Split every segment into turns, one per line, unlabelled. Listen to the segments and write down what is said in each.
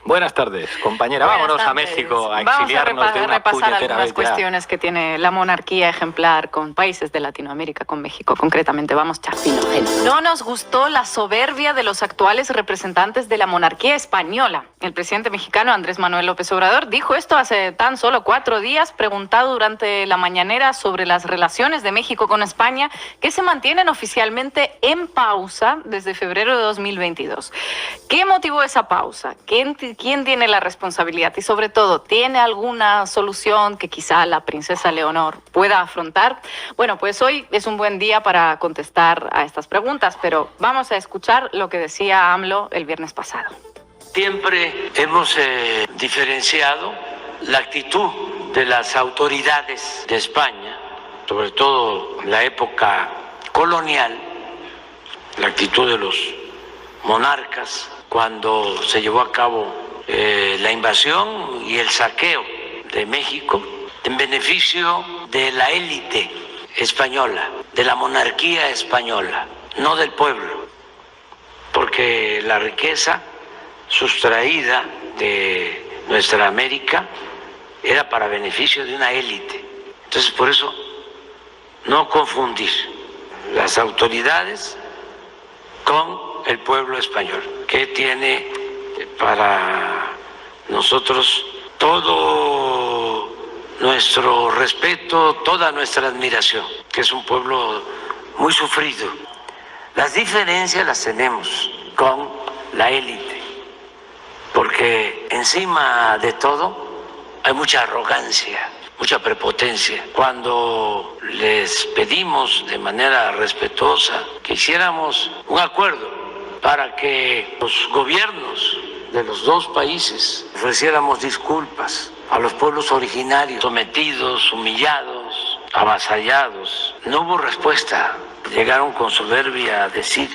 Buenas tardes, compañera. Vámonos a México a exiliarnos de una
repasar
puñetera
algunas
vez ya.
cuestiones que tiene la monarquía ejemplar con países de Latinoamérica, con México concretamente. Vamos, Chafino. No nos gustó la soberbia de los actuales representantes de la monarquía española. El presidente mexicano Andrés Manuel López Obrador dijo esto hace tan solo 4 días, preguntado durante la mañanera sobre las relaciones de México con España, que se mantienen oficialmente en pausa desde febrero de 2022. ¿Qué motivó esa pausa? ¿Quién tiene la responsabilidad? Y sobre todo, ¿tiene alguna solución que quizá la princesa Leonor pueda afrontar? Bueno, pues hoy es un buen día para contestar a estas preguntas, pero vamos a escuchar lo que decía AMLO el viernes pasado.
Siempre hemos diferenciado la actitud de las autoridades de España, sobre todo la época colonial, la actitud de los monarcas cuando se llevó a cabo la invasión y el saqueo de México en beneficio de la élite española, de la monarquía española, no del pueblo, porque la riqueza sustraída de nuestra América era para beneficio de una élite. Entonces, por eso, no confundir las autoridades con el pueblo español, que tiene para nosotros todo nuestro respeto, toda nuestra admiración, que es un pueblo muy sufrido. Las diferencias las tenemos con la élite, porque encima de todo hay mucha arrogancia, mucha prepotencia. Cuando les pedimos de manera respetuosa que hiciéramos un acuerdo para que los gobiernos de los dos países ofreciéramos disculpas a los pueblos originarios sometidos, humillados, avasallados, no hubo respuesta. Llegaron con soberbia a decir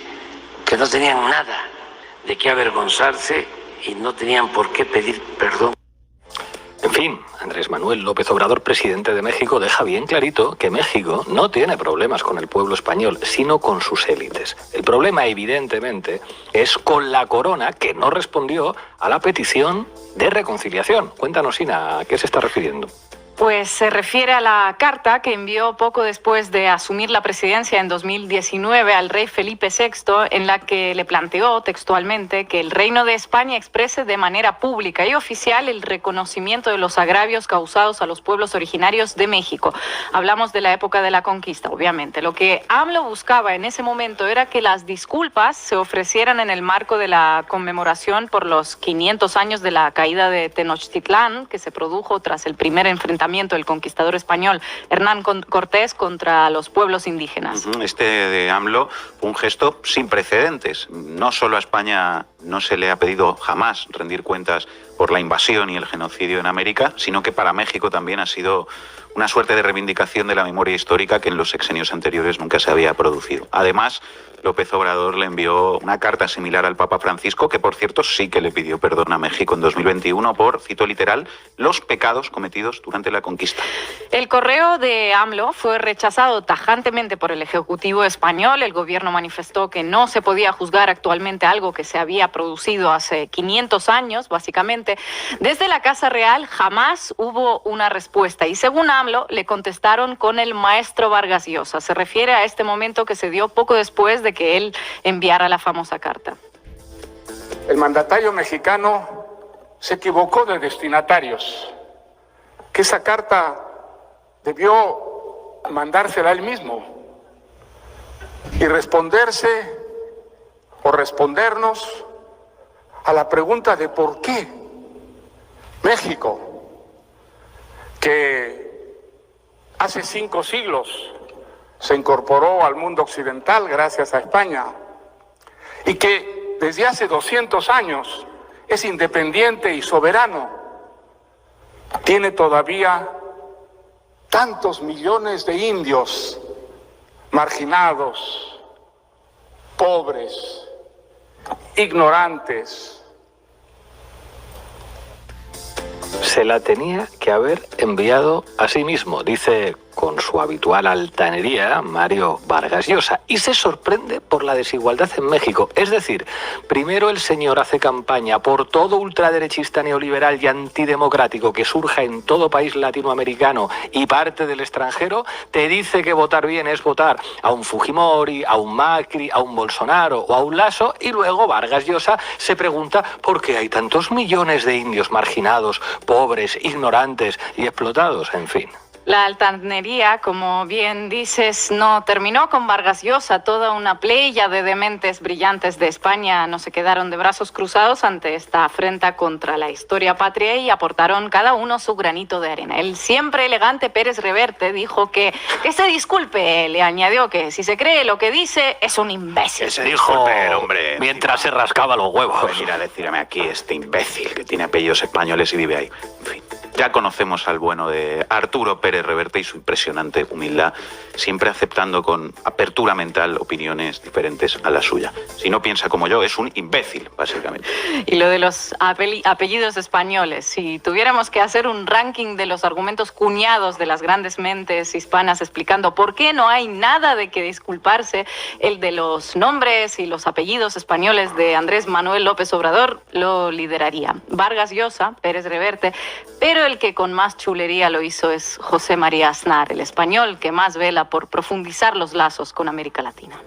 que no tenían nada de qué avergonzarse y no tenían por qué pedir perdón.
En fin, Andrés Manuel López Obrador, presidente de México, deja bien clarito que México no tiene problemas con el pueblo español, sino con sus élites. El problema, evidentemente, es con la corona, que no respondió a la petición de reconciliación. Cuéntanos, Ina, ¿a qué se está refiriendo?
Pues se refiere a la carta que envió poco después de asumir la presidencia en 2019 al rey Felipe VI, en la que le planteó textualmente que el Reino de España exprese de manera pública y oficial el reconocimiento de los agravios causados a los pueblos originarios de México. Hablamos de la época de la conquista, obviamente. Lo que AMLO buscaba en ese momento era que las disculpas se ofrecieran en el marco de la conmemoración por los 500 años de la caída de Tenochtitlán, que se produjo tras el primer enfrentamiento del conquistador español Hernán Cortés contra los pueblos indígenas.
Este de AMLO fue un gesto sin precedentes. No solo a España no se le ha pedido jamás rendir cuentas por la invasión y el genocidio en América, sino que para México también ha sido una suerte de reivindicación de la memoria histórica que en los sexenios anteriores nunca se había producido. Además, López Obrador le envió una carta similar al Papa Francisco, que por cierto sí que le pidió perdón a México en 2021 por, cito literal, los pecados cometidos durante la conquista.
El correo de AMLO fue rechazado tajantemente por el Ejecutivo español. El gobierno manifestó que no se podía juzgar actualmente algo que se había producido hace 500 años, básicamente. Desde la Casa Real jamás hubo una respuesta y según AMLO le contestaron con el maestro Vargas Llosa. Se refiere a este momento que se dio poco después de que él enviara la famosa carta.
El mandatario mexicano se equivocó de destinatarios, que esa carta debió mandársela él mismo y responderse o respondernos a la pregunta de por qué México, que hace 5 siglos se incorporó al mundo occidental gracias a España y que desde hace 200 años es independiente y soberano, tiene todavía tantos millones de indios marginados, pobres, ignorantes.
Se la tenía que haber enviado a sí mismo, dice con su habitual altanería, Mario Vargas Llosa, y se sorprende por la desigualdad en México. Es decir, primero el señor hace campaña por todo ultraderechista neoliberal y antidemocrático que surja en todo país latinoamericano y parte del extranjero, te dice que votar bien es votar a un Fujimori, a un Macri, a un Bolsonaro o a un Lasso, y luego Vargas Llosa se pregunta por qué hay tantos millones de indios marginados, pobres, ignorantes y explotados, en fin.
La altanería, como bien dices, no terminó con Vargas Llosa. Toda una playa de dementes brillantes de España no se quedaron de brazos cruzados ante esta afrenta contra la historia patria y aportaron cada uno su granito de arena. El siempre elegante Pérez Reverte dijo que se disculpe, le añadió que si se cree lo que dice es un imbécil.
Que se dijo,
hombre,
mientras se rascaba los huevos.
Venir a decirme aquí este imbécil que tiene apellidos españoles y vive ahí. En fin. Ya conocemos al bueno de Arturo Pérez Reverte y su impresionante humildad, siempre aceptando con apertura mental opiniones diferentes a la suya. Si no piensa como yo, es un imbécil, básicamente.
Y lo de los apellidos españoles, si tuviéramos que hacer un ranking de los argumentos cuñados de las grandes mentes hispanas explicando por qué no hay nada de que disculparse, el de los nombres y los apellidos españoles de Andrés Manuel López Obrador lo lideraría Vargas Llosa, Pérez Reverte, pero el que con más chulería lo hizo es José María Aznar, el español que más vela por profundizar los lazos con América Latina.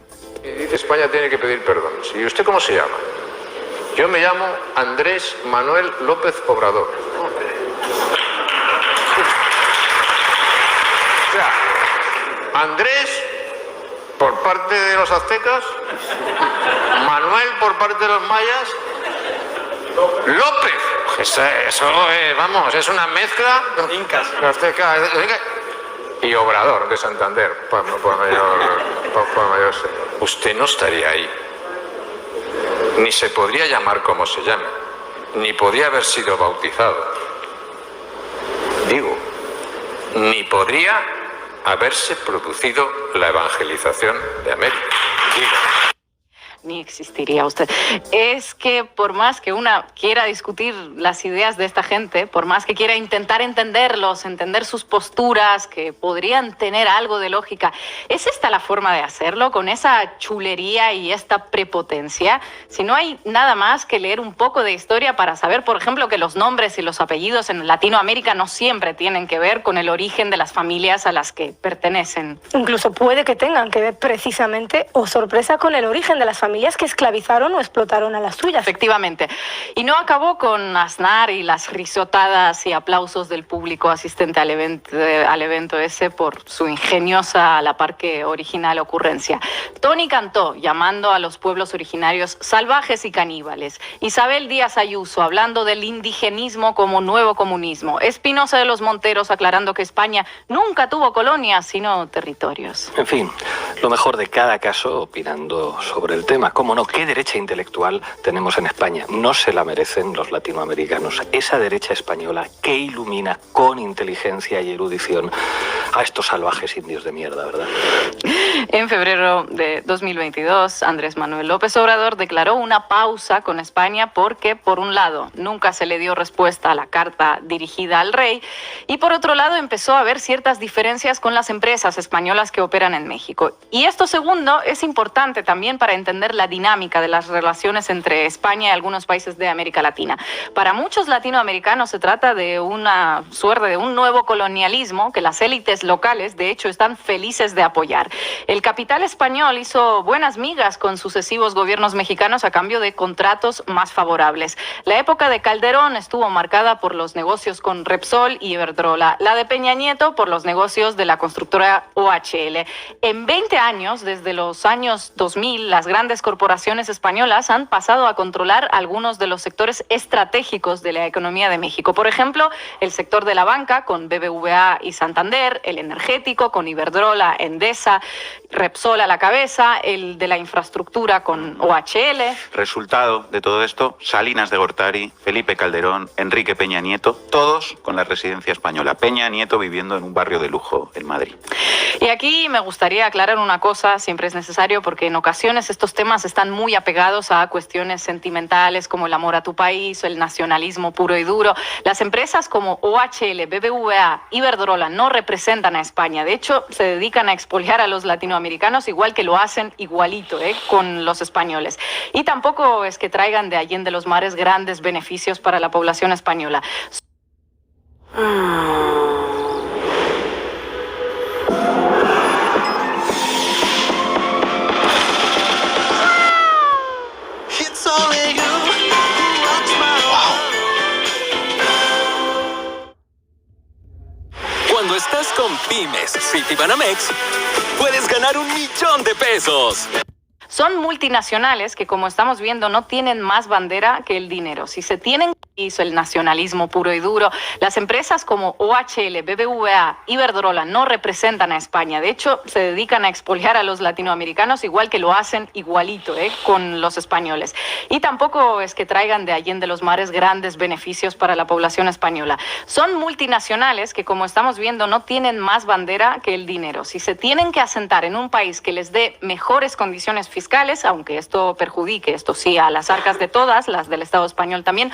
Dice España tiene que pedir perdón. ¿Y usted cómo se llama? Yo me llamo Andrés Manuel López Obrador. O sea, Andrés por parte de los aztecas, Manuel por parte de los mayas, López. Eso vamos, es una mezcla. Incas. Y Obrador de Santander, por mayor señor. Usted no estaría ahí. Ni se podría llamar como se llame. Ni podría haber sido bautizado. Digo, ni podría haberse producido la evangelización de América. Digo.
Ni existiría usted. Es que por más que una quiera discutir las ideas de esta gente, por más que quiera intentar entenderlos, entender sus posturas, que podrían tener algo de lógica, ¿es esta la forma de hacerlo? Con esa chulería y esta prepotencia. Si no hay nada más que leer un poco de historia para saber, por ejemplo, que los nombres y los apellidos en Latinoamérica no siempre tienen que ver con el origen de las familias a las que pertenecen.
Incluso puede que tengan que ver precisamente, o sorpresa, con el origen de las familias que esclavizaron o explotaron a las suyas.
Efectivamente. Y no acabó con Aznar y las risotadas y aplausos del público asistente al evento ese por su ingeniosa, a la par que original ocurrencia. Tony cantó llamando a los pueblos originarios salvajes y caníbales. Isabel Díaz Ayuso hablando del indigenismo como nuevo comunismo. Espinosa de los Monteros aclarando que España nunca tuvo colonias, sino territorios.
En fin, lo mejor de cada caso opinando sobre el tema. Cómo no, qué derecha intelectual tenemos en España. No se la merecen los latinoamericanos. Esa derecha española que ilumina con inteligencia y erudición a estos salvajes indios de mierda, ¿verdad?
En febrero de 2022, Andrés Manuel López Obrador declaró una pausa con España porque, por un lado, nunca se le dio respuesta a la carta dirigida al rey y, por otro lado, empezó a haber ciertas diferencias con las empresas españolas que operan en México. Y esto segundo es importante también para entender la dinámica de las relaciones entre España y algunos países de América Latina. Para muchos latinoamericanos se trata de una suerte de un nuevo colonialismo que las élites locales, de hecho, están felices de apoyar. El capital español hizo buenas migas con sucesivos gobiernos mexicanos a cambio de contratos más favorables. La época de Calderón estuvo marcada por los negocios con Repsol y Iberdrola, la de Peña Nieto por los negocios de la constructora OHL. En 20 años, desde los años 2000, las grandes corporaciones españolas han pasado a controlar algunos de los sectores estratégicos de la economía de México. Por ejemplo, el sector de la banca con BBVA y Santander, el energético con Iberdrola, Endesa Repsol a la cabeza, el de la infraestructura con OHL.
Resultado de todo esto, Salinas de Gortari, Felipe Calderón, Enrique Peña Nieto, todos con la residencia española. Peña Nieto viviendo en un barrio de lujo en Madrid.
Y aquí me gustaría aclarar una cosa, siempre es necesario, porque en ocasiones estos temas están muy apegados a cuestiones sentimentales como el amor a tu país o el nacionalismo puro y duro. Las empresas como OHL, BBVA, Iberdrola no representan a España. De hecho, se dedican a expoliar a los latinoamericanos igual que lo hacen igualito con los españoles. Y tampoco es que traigan de allende los mares grandes beneficios para la población española.
Cuando estás con Pymes Citibanamex, puedes ganar $1.000.000 de pesos.
Son multinacionales que, como estamos viendo, no tienen más bandera que el dinero. Si se tienen hizo el nacionalismo puro y duro, las empresas como OHL, BBVA, Iberdrola no representan a España. De hecho, se dedican a expoliar a los latinoamericanos igual que lo hacen igualito con los españoles. Y tampoco es que traigan de allende los mares grandes beneficios para la población española. Son multinacionales que, como estamos viendo, no tienen más bandera que el dinero. Si se tienen que asentar en un país que les dé mejores condiciones fiscales, aunque esto perjudique, esto sí, a las arcas de todas, las del Estado español también,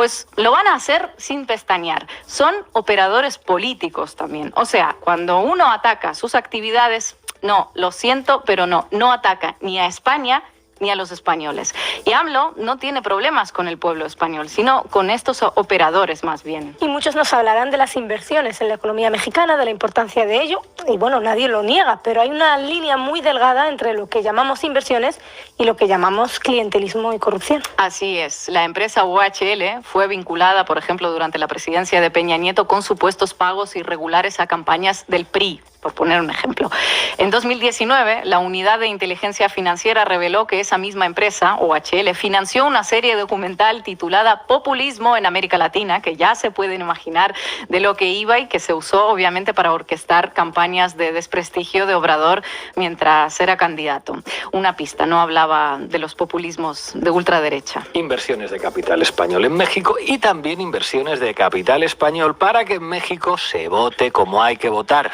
pues lo van a hacer sin pestañear. Son operadores políticos también. O sea, cuando uno ataca sus actividades, no, lo siento, pero no ataca ni a España ni a los españoles. Y AMLO no tiene problemas con el pueblo español, sino con estos operadores más bien.
Y muchos nos hablarán de las inversiones en la economía mexicana, de la importancia de ello, y bueno, nadie lo niega, pero hay una línea muy delgada entre lo que llamamos inversiones y lo que llamamos clientelismo y corrupción.
Así es. La empresa OHL fue vinculada, por ejemplo, durante la presidencia de Peña Nieto con supuestos pagos irregulares a campañas del PRI, por poner un ejemplo. En 2019, la Unidad de Inteligencia Financiera reveló que esa misma empresa, OHL, financió una serie documental titulada Populismo en América Latina, que ya se pueden imaginar de lo que iba y que se usó obviamente para orquestar campañas de desprestigio de Obrador mientras era candidato. Una pista, no hablaba de los populismos de ultraderecha.
Inversiones de capital español en México y también inversiones de capital español para que en México se vote como hay que votar.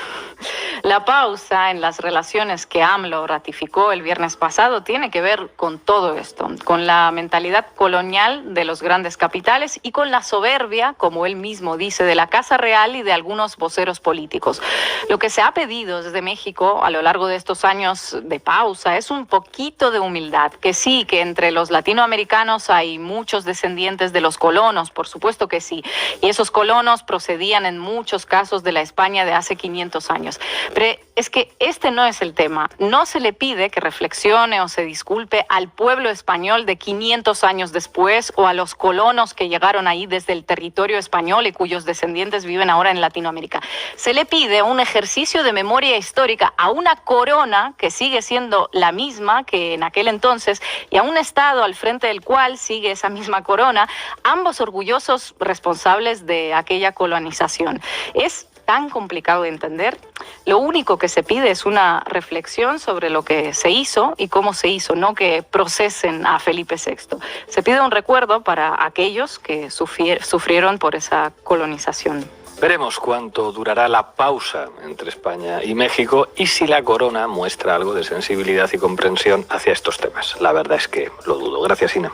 La pausa en las relaciones que AMLO ratificó el viernes pasado tiene que ver con todo esto, con la mentalidad colonial de los grandes capitales y con la soberbia, como él mismo dice, de la Casa Real y de algunos voceros políticos. Lo que se ha pedido desde México a lo largo de estos años de pausa es un poquito de humildad, que sí, que entre los latinoamericanos hay muchos descendientes de los colonos, por supuesto que sí, y esos colonos procedían en muchos casos de la España de hace 500 años. Pero es que este no es el tema. No se le pide que reflexione o se disculpe al pueblo español de 500 años después o a los colonos que llegaron ahí desde el territorio español y cuyos descendientes viven ahora en Latinoamérica. Se le pide un ejercicio de memoria histórica a una corona que sigue siendo la misma que en aquel entonces y a un Estado al frente del cual sigue esa misma corona, ambos orgullosos responsables de aquella colonización. Es tan complicado de entender. Lo único que se pide es una reflexión sobre lo que se hizo y cómo se hizo, no que procesen a Felipe VI. Se pide un recuerdo para aquellos que sufrieron por esa colonización.
Veremos cuánto durará la pausa entre España y México y si la corona muestra algo de sensibilidad y comprensión hacia estos temas. La verdad es que lo dudo. Gracias, Ina.